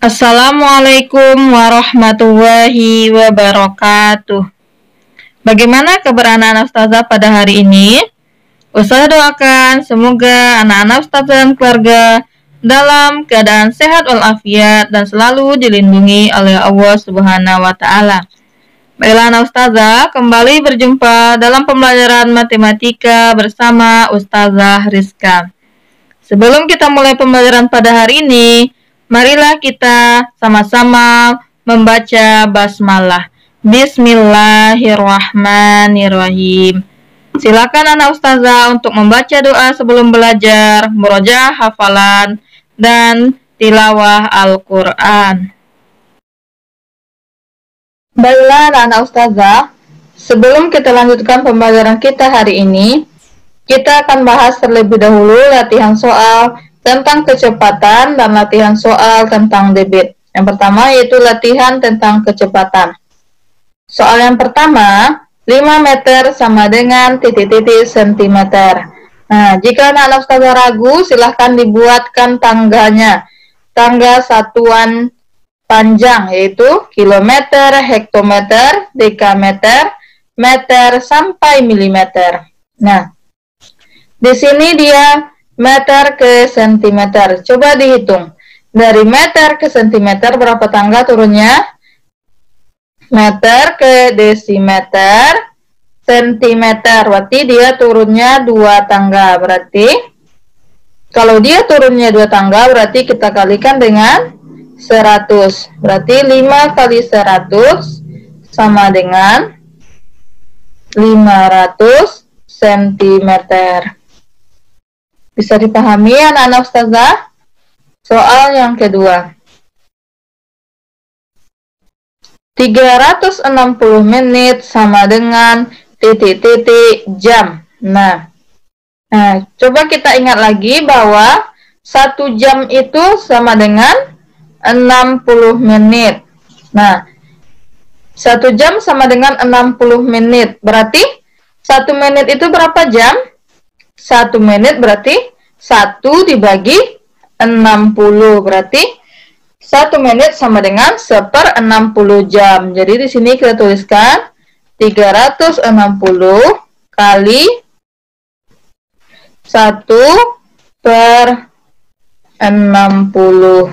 Assalamualaikum warahmatullahi wabarakatuh. Bagaimana keberadaan Ustazah pada hari ini? Ustazah doakan semoga anak-anak Ustazah dan keluarga dalam keadaan sehat walafiat dan selalu dilindungi oleh Allah Subhanahu wa taala. Baiklah anak Ustazah, kembali berjumpa dalam pembelajaran matematika bersama Ustazah Rizka. Sebelum kita mulai pembelajaran pada hari ini, marilah kita sama-sama membaca basmalah. Bismillahirrahmanirrahim. Silakan anak Ustazah untuk membaca doa sebelum belajar, murojaah hafalan, dan tilawah Al-Quran. Baiklah anak Ustazah, sebelum kita lanjutkan pembelajaran kita hari ini, kita akan bahas terlebih dahulu latihan soal tentang kecepatan dan latihan soal tentang debit. Yang pertama yaitu latihan tentang kecepatan. Soal yang pertama, 5 meter sama dengan titik-titik sentimeter. Nah, jika anak Ustazah ragu, silahkan dibuatkan tangganya. Tangga satuan panjang yaitu kilometer, hektometer, dekameter, meter, sampai milimeter. Nah, di sini dia meter ke sentimeter. Coba dihitung. Dari meter ke sentimeter berapa tangga turunnya? Meter ke desimeter, sentimeter. Berarti dia turunnya 2 tangga. Berarti kalau dia turunnya 2 tangga, berarti kita kalikan dengan 100. Berarti 5 kali 100 sama dengan 500 cm. Bisa dipahami anak-anak Ustazah? Soal yang kedua. 360 menit sama dengan titik-titik jam. Nah, coba kita ingat lagi bahwa 1 jam itu sama dengan 60 menit. Nah, 1 jam sama dengan 60 menit. Berarti 1 menit itu berapa jam? 1 menit berarti 1 dibagi 60. Berarti 1 menit sama dengan 1/60 jam. Jadi di sini kita tuliskan 360 kali 1/60.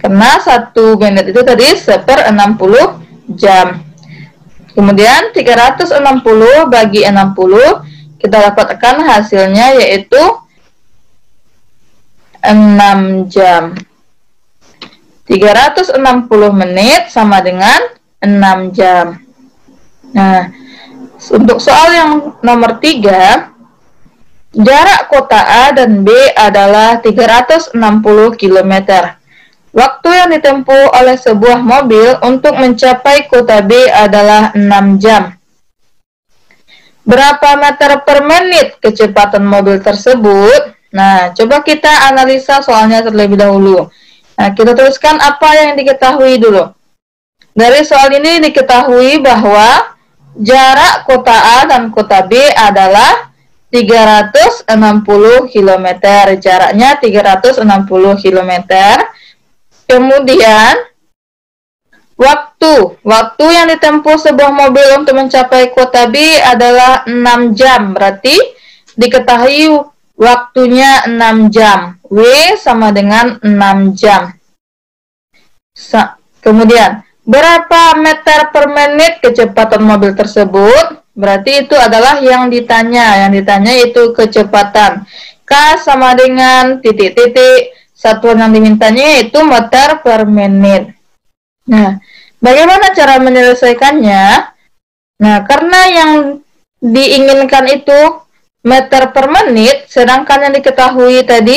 Karena 1 menit itu tadi 1/60 jam. Kemudian 360 bagi 60, kita dapatkan hasilnya yaitu 6 jam. 360 menit sama dengan 6 jam. Nah, untuk soal yang nomor 3, jarak kota A dan B adalah 360 km. Waktu yang ditempuh oleh sebuah mobil untuk mencapai kota B adalah 6 jam. Berapa meter per menit kecepatan mobil tersebut? Nah, coba kita analisa soalnya terlebih dahulu. Nah, kita tuliskan apa yang diketahui dulu. Dari soal ini diketahui bahwa jarak kota A dan kota B adalah 360 km. Jaraknya 360 km. Kemudian waktu yang ditempuh sebuah mobil untuk mencapai kota B adalah 6 jam. Berarti diketahui waktunya 6 jam. W sama dengan 6 jam. Kemudian berapa meter per menit kecepatan mobil tersebut? Berarti itu adalah yang ditanya. Yang ditanya itu kecepatan. K sama dengan titik-titik. Satuan yang dimintanya yaitu meter per menit. Nah, bagaimana cara menyelesaikannya? Nah, karena yang diinginkan itu meter per menit, sedangkan yang diketahui tadi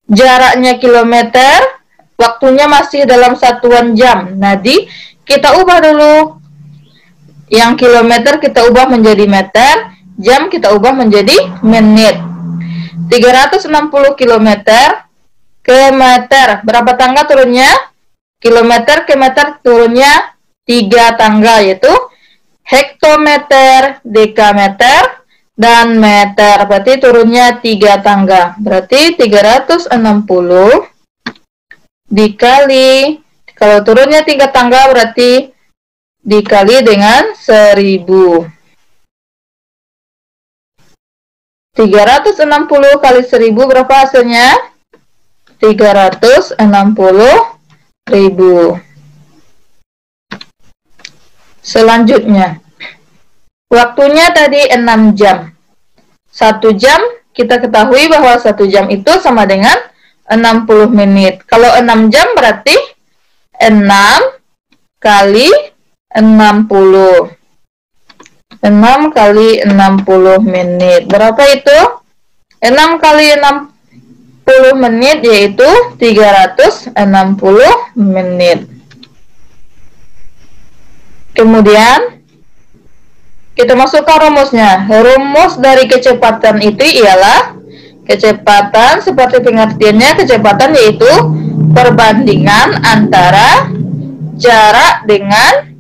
jaraknya kilometer, waktunya masih dalam satuan jam. Jadi, kita ubah dulu. Yang kilometer kita ubah menjadi meter, jam kita ubah menjadi menit. 360 km ke meter. Berapa tangga turunnya? Kilometer ke meter turunnya 3 tangga, yaitu hektometer, dekameter, dan meter. Berarti turunnya 3 tangga. Berarti 360 dikali, kalau turunnya 3 tangga berarti dikali dengan 1000. 360 kali 1000 berapa hasilnya? 360.000. Selanjutnya, waktunya tadi 6 jam. 1 jam, kita ketahui bahwa 1 jam itu sama dengan 60 menit. Kalau 6 jam berarti 6 kali 60. 6 kali 60 menit. Berapa itu? 6 kali 60 menit yaitu 360 menit. Kemudian kita masukkan rumusnya. Rumus dari kecepatan itu ialah kecepatan seperti pengertiannya, kecepatan yaitu perbandingan antara jarak dengan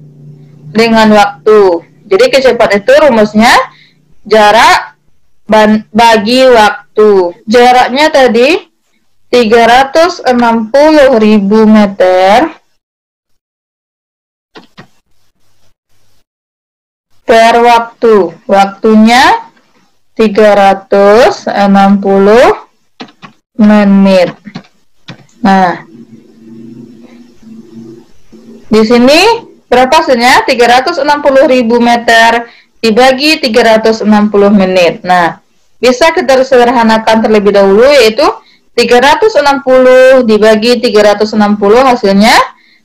waktu. Jadi kecepatan itu rumusnya jarak bagi waktu. Jaraknya tadi 360.000 meter per waktu. Waktunya 360 menit. Nah, di sini berapa hasilnya? 360.000 meter dibagi 360 menit. Nah, bisa kita sederhanakan terlebih dahulu, yaitu 360 dibagi 360 hasilnya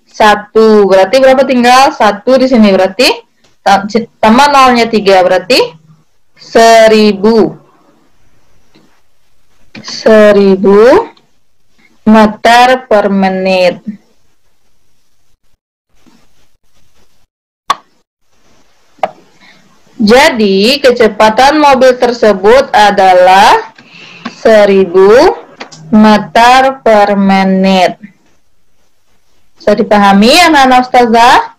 1. Berarti berapa tinggal? 1 di sini berarti tambah nolnya 3 berarti 1000. 1000 meter per menit. Jadi, kecepatan mobil tersebut adalah 1000 meter per menit. Bisa dipahami anak-anak ustazah?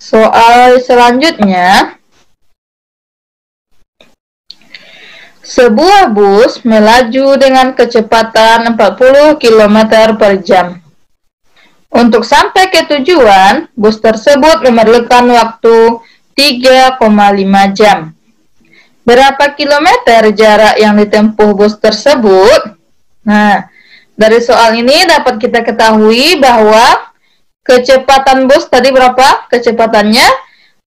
Soal selanjutnya, sebuah bus melaju dengan kecepatan 40 km per jam. Untuk sampai ke tujuan, bus tersebut memerlukan waktu 3,5 jam. Berapa kilometer jarak yang ditempuh bus tersebut? Nah, dari soal ini dapat kita ketahui bahwa kecepatan bus tadi berapa? Kecepatannya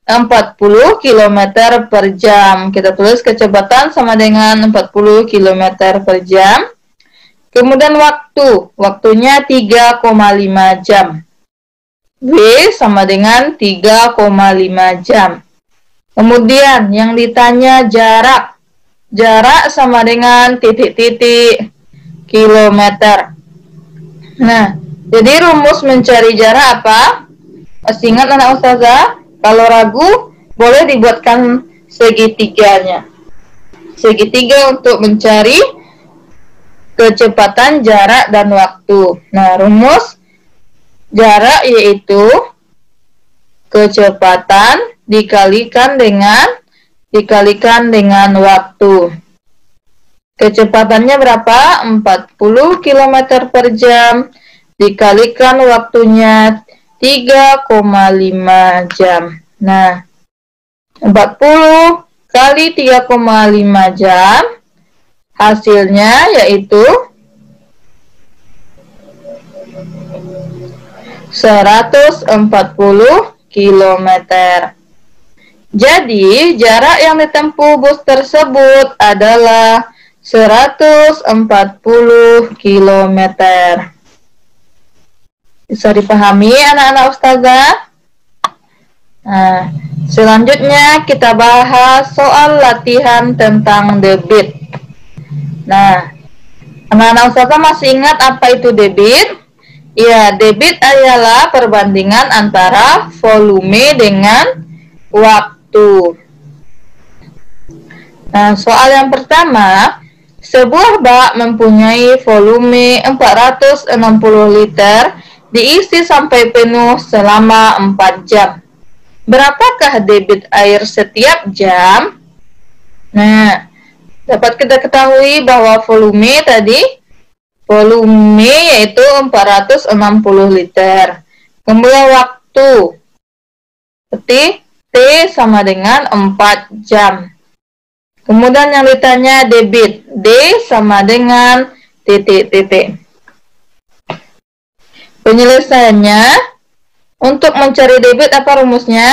40 km per jam. Kita tulis kecepatan sama dengan 40 km per jam. Kemudian waktunya 3,5 jam. W sama dengan 3,5 jam. Kemudian yang ditanya jarak. Jarak sama dengan titik-titik kilometer. Nah, jadi rumus mencari jarak apa? Masih ingat anak ustazah? Kalau ragu, boleh dibuatkan segitiganya. Segitiga untuk mencari kecepatan, jarak, dan waktu. Nah, rumus jarak yaitu kecepatan dikalikan dengan waktu. Kecepatannya berapa? 40 km per jam dikalikan waktunya 3,5 jam. Nah, 40 kali 3,5 jam hasilnya yaitu 140 km. Jadi, jarak yang ditempuh bus tersebut adalah 140 km. Bisa dipahami anak-anak ustazah? Nah, selanjutnya kita bahas soal latihan tentang debit. Nah, anak-anak ustazah masih ingat apa itu debit? Ya, debit adalah perbandingan antara volume dengan waktu. Nah, soal yang pertama, sebuah bak mempunyai volume 460 liter diisi sampai penuh selama 4 jam. Berapakah debit air setiap jam? Nah, dapat kita ketahui bahwa volume tadi volume yaitu 460 liter. Kemudian waktu, berarti T sama dengan 4 jam. Kemudian yang ditanya debit, D sama dengan titik-titik. Penyelesaiannya, untuk mencari debit apa rumusnya?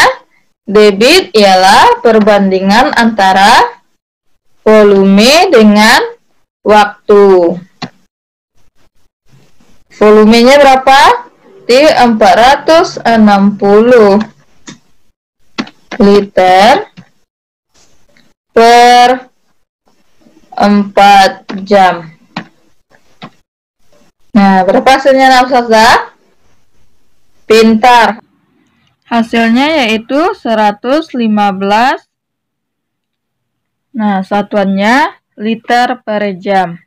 Debit ialah perbandingan antara volume dengan waktu. Volumenya berapa? Di 460 liter per 4 jam. Nah, berapa hasilnya Ustazah? Pintar. Hasilnya yaitu 115. Nah, satuannya liter per jam.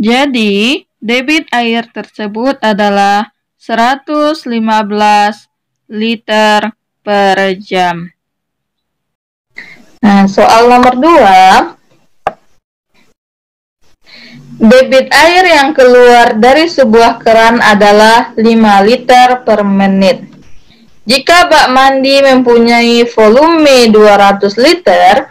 Jadi, debit air tersebut adalah 115 liter per jam. Nah, soal nomor 2. Debit air yang keluar dari sebuah keran adalah 5 liter per menit. Jika bak mandi mempunyai volume 200 liter,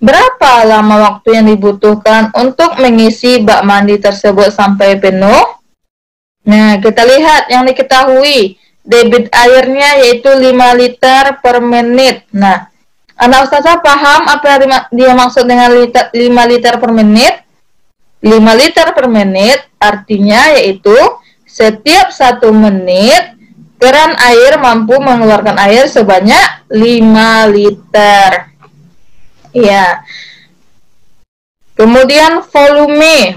berapa lama waktu yang dibutuhkan untuk mengisi bak mandi tersebut sampai penuh? Nah, kita lihat yang diketahui. Debit airnya yaitu 5 liter per menit. Nah, anak Ustazah paham apa yang dia maksud dengan 5 liter per menit? 5 liter per menit artinya yaitu setiap 1 menit keran air mampu mengeluarkan air sebanyak 5 liter. Ya. Kemudian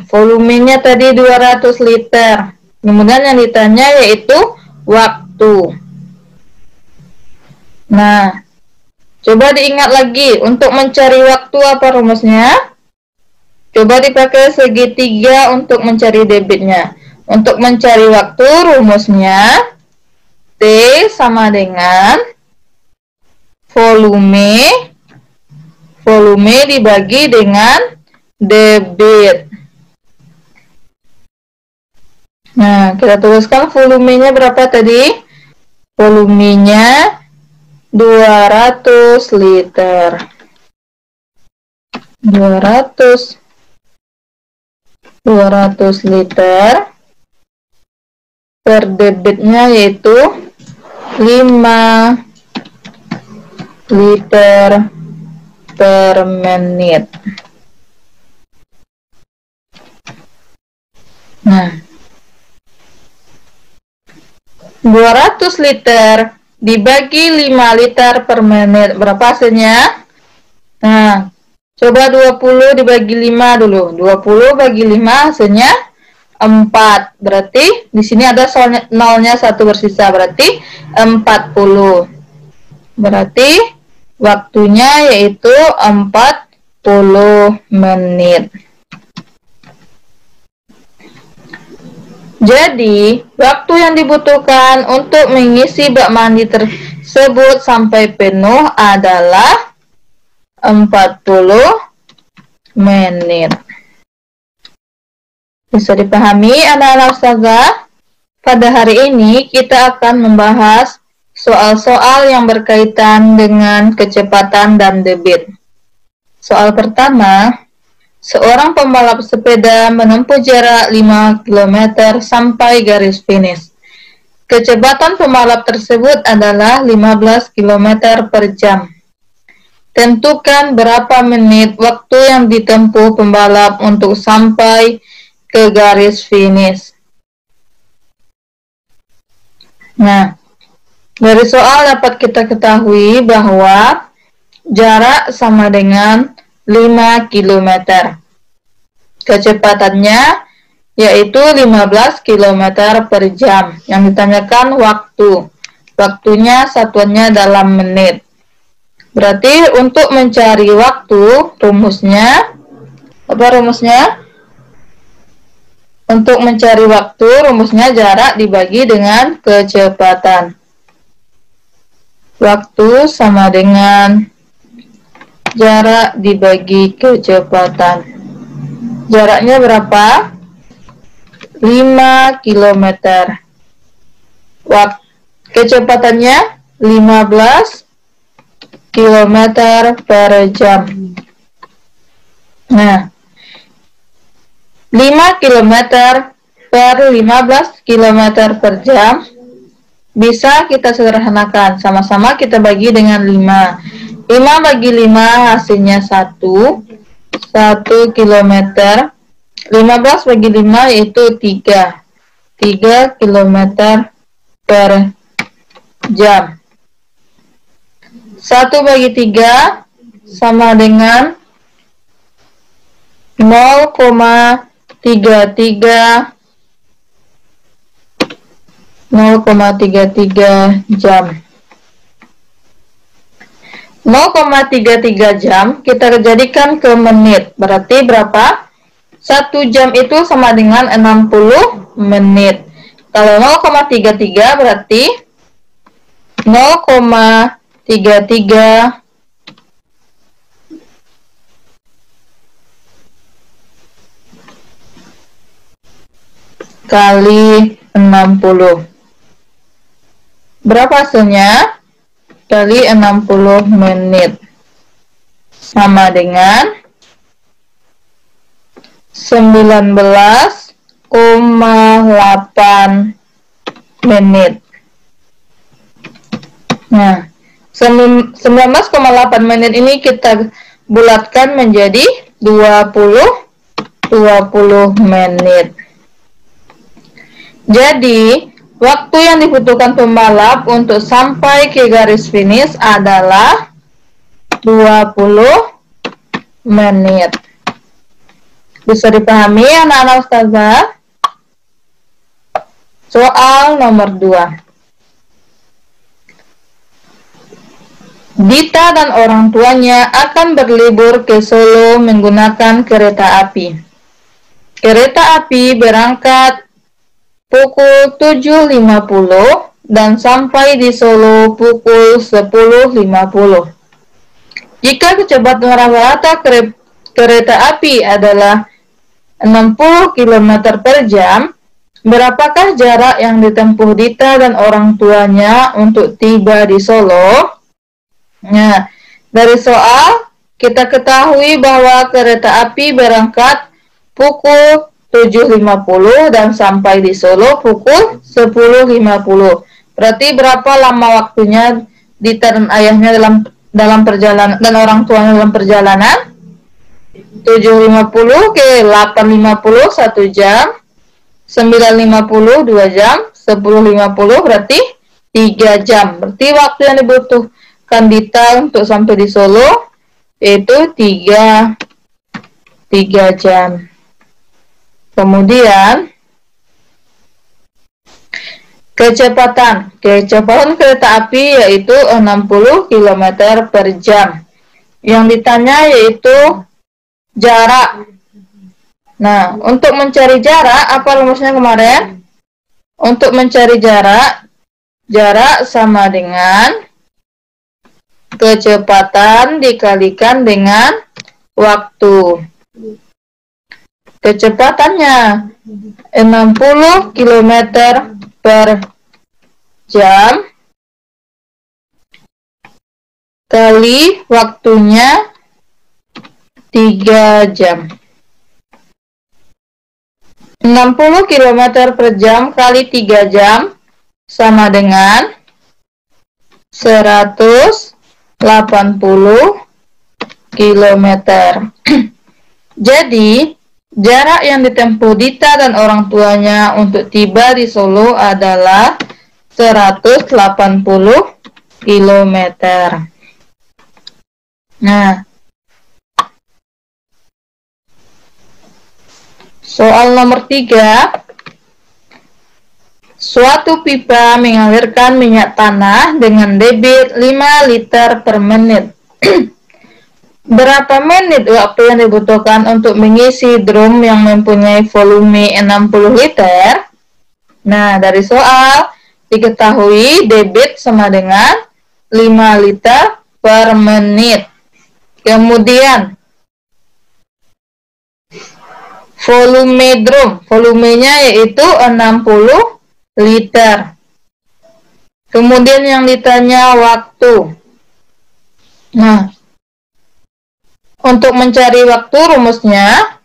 volumenya tadi 200 liter. Kemudian yang ditanya yaitu waktu. Nah, coba diingat lagi untuk mencari waktu apa rumusnya? Coba dipakai segitiga untuk mencari debitnya. Untuk mencari waktu rumusnya T sama dengan volume dibagi dengan debit. Nah, kita tuliskan volumenya berapa tadi? Volumenya 200 liter. 200 liter per debitnya yaitu 5 liter per menit. Nah, 200 liter dibagi 5 liter per menit, berapa hasilnya? Nah, coba 20 dibagi 5 dulu. 20 bagi 5 hasilnya 4. Berarti di sini ada nolnya 1 bersisa, berarti 40. Berarti waktunya yaitu 40 menit. Jadi, waktu yang dibutuhkan untuk mengisi bak mandi tersebut sampai penuh adalah 40 menit. Bisa dipahami anak-anak Ustazah? Pada hari ini kita akan membahas soal-soal yang berkaitan dengan kecepatan dan debit. Soal pertama, seorang pembalap sepeda menempuh jarak 5 km sampai garis finish. Kecepatan pembalap tersebut adalah 15 km per jam. Tentukan berapa menit waktu yang ditempuh pembalap untuk sampai ke garis finish. Nah, dari soal dapat kita ketahui bahwa jarak sama dengan 5 km. Kecepatannya yaitu 15 km per jam. Yang ditanyakan waktu. Waktunya satuannya dalam menit. Berarti untuk mencari waktu, rumusnya, apa rumusnya? Untuk mencari waktu, rumusnya jarak dibagi dengan kecepatan. Waktu sama dengan jarak dibagi kecepatan. Jaraknya berapa? 5 km. Kecepatannya 15 km per jam. Nah, 5 km per 15 km per jam bisa kita sederhanakan. Sama-sama kita bagi dengan 5. 5 bagi 5 hasilnya 1 km. 15 bagi 5 yaitu 3 km per jam. 1 bagi 3 sama dengan 0,33 jam. 0,33 jam kita jadikan ke menit. Berarti berapa? 1 jam itu sama dengan 60 menit. Kalau 0,33 berarti 0,33 kali 60. Berapa hasilnya? Kali 60 menit. Sama dengan 19,8 menit. Nah, 19,8 menit ini kita bulatkan menjadi 20 menit. Jadi, waktu yang dibutuhkan pembalap untuk sampai ke garis finish adalah 20 menit. Bisa dipahami anak-anak ustazah? Soal nomor 2. Dita dan orang tuanya akan berlibur ke Solo menggunakan kereta api. Kereta api berangkat pukul 7.50 dan sampai di Solo pukul 10.50. Jika kecepatan rata-rata kereta api adalah 60 km per jam, berapakah jarak yang ditempuh Dita dan orang tuanya untuk tiba di Solo? Nah, dari soal kita ketahui bahwa kereta api berangkat pukul 7.50 dan sampai di Solo pukul 10.50. Berarti berapa lama waktunya Dita dan ayahnya dalam perjalanan dan orang tuanya dalam perjalanan? 7.50 ke 8.50 1 jam, 9.50 2 jam, 10.50 berarti 3 jam. Berarti waktu yang dibutuhkan Dita untuk sampai di Solo yaitu 3 jam. Kemudian kecepatan kereta api yaitu 60 km per jam. Yang ditanya yaitu jarak. Nah, untuk mencari jarak, apa rumusnya kemarin? Untuk mencari jarak sama dengan kecepatan dikalikan dengan waktu. Kecepatannya 60 km per jam kali waktunya 3 jam. 60 km per jam kali 3 jam sama dengan 180 km. Jadi, jarak yang ditempuh Dita dan orang tuanya untuk tiba di Solo adalah 180 km. Nah, soal nomor 3. Suatu pipa mengalirkan minyak tanah dengan debit 5 liter per menit. Berapa menit waktu yang dibutuhkan untuk mengisi drum yang mempunyai volume 60 liter? Nah, dari soal diketahui debit sama dengan 5 liter per menit. Kemudian volume drum, volumenya yaitu 60 liter. Kemudian yang ditanya waktu. Nah, untuk mencari waktu rumusnya,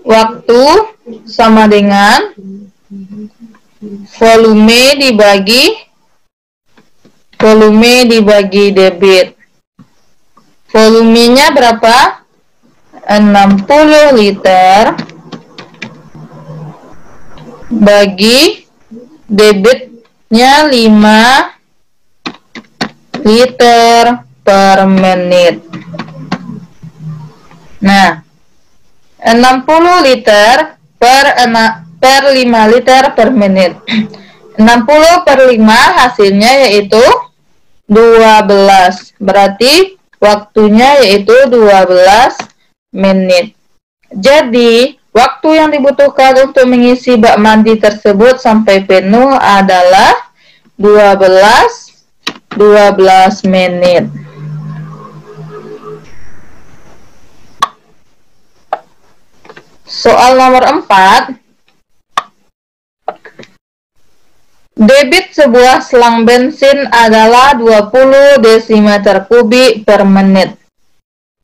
waktu sama dengan volume dibagi debit. Volumenya berapa? 60 liter bagi debitnya 5 liter per menit. Nah, 60 liter per 5 liter per menit. 60 per 5 hasilnya yaitu 12. Berarti waktunya yaitu 12 menit. Jadi, waktu yang dibutuhkan untuk mengisi bak mandi tersebut sampai penuh adalah 12 menit. Soal nomor 4. Debit sebuah selang bensin adalah 20 desimeter kubik per menit.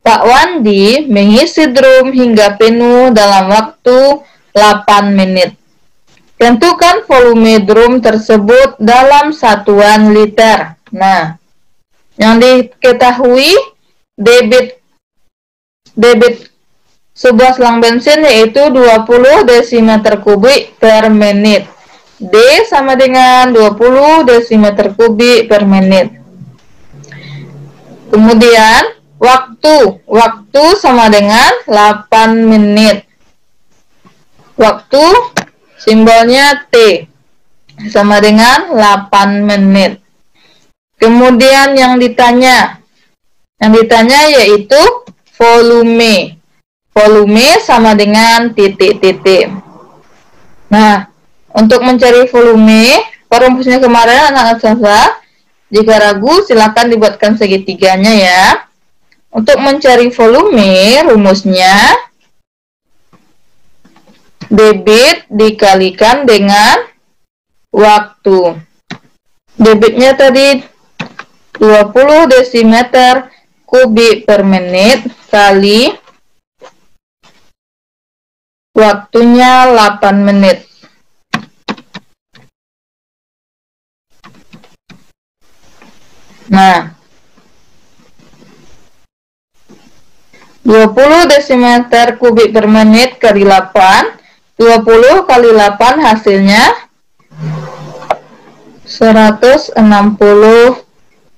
Pak Wandi mengisi drum hingga penuh dalam waktu 8 menit. Tentukan volume drum tersebut dalam satuan liter. Nah, yang diketahui debit sebuah selang bensin yaitu 20 desimeter kubik per menit. D sama dengan 20 desimeter kubik per menit. Kemudian waktu sama dengan 8 menit. Waktu simbolnya T sama dengan 8 menit. Kemudian yang ditanya yaitu volume. Volume sama dengan titik-titik. Nah, untuk mencari volume, rumusnya kemarin anak-anak sasa, jika ragu silakan dibuatkan segitiganya ya. Untuk mencari volume, rumusnya debit dikalikan dengan waktu. Debitnya tadi 20 desimeter kubik per menit kali waktunya 8 menit. Nah, 20 desimeter kubik per menit kali 8, 20 kali 8 hasilnya 160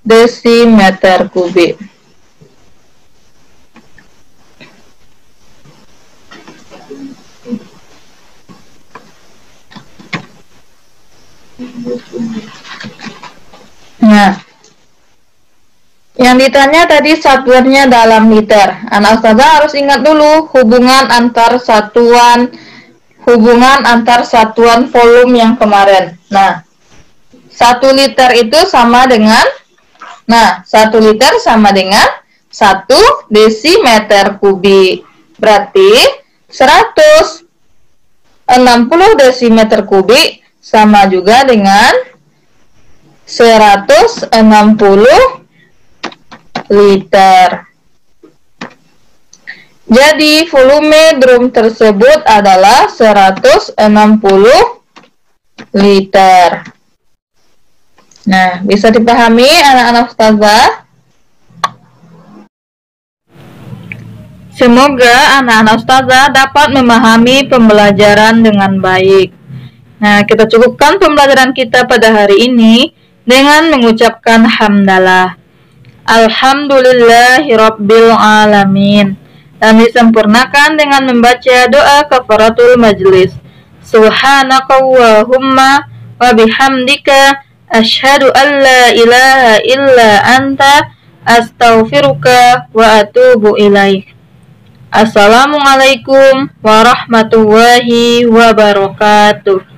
desimeter kubik. Nah, yang ditanya tadi satuannya dalam liter. Anak ustazah harus ingat dulu hubungan antar satuan volume yang kemarin. Nah, 1 liter itu sama dengan 1 desimeter kubik. Berarti 160 desimeter kubik sama juga dengan 160 liter. Jadi volume drum tersebut adalah 160 liter. Nah, bisa dipahami anak-anak ustazah? Semoga anak-anak ustazah dapat memahami pembelajaran dengan baik. Nah, kita cukupkan pembelajaran kita pada hari ini dengan mengucapkan hamdalah. Alhamdulillahirabbil alamin. Dan disempurnakan dengan membaca doa kafaratul majlis. Subhanakallahumma wa bihamdika asyhadu an la ilaha illa anta astaghfiruka wa atubu ilaik. Assalamualaikum warahmatullahi wabarakatuh.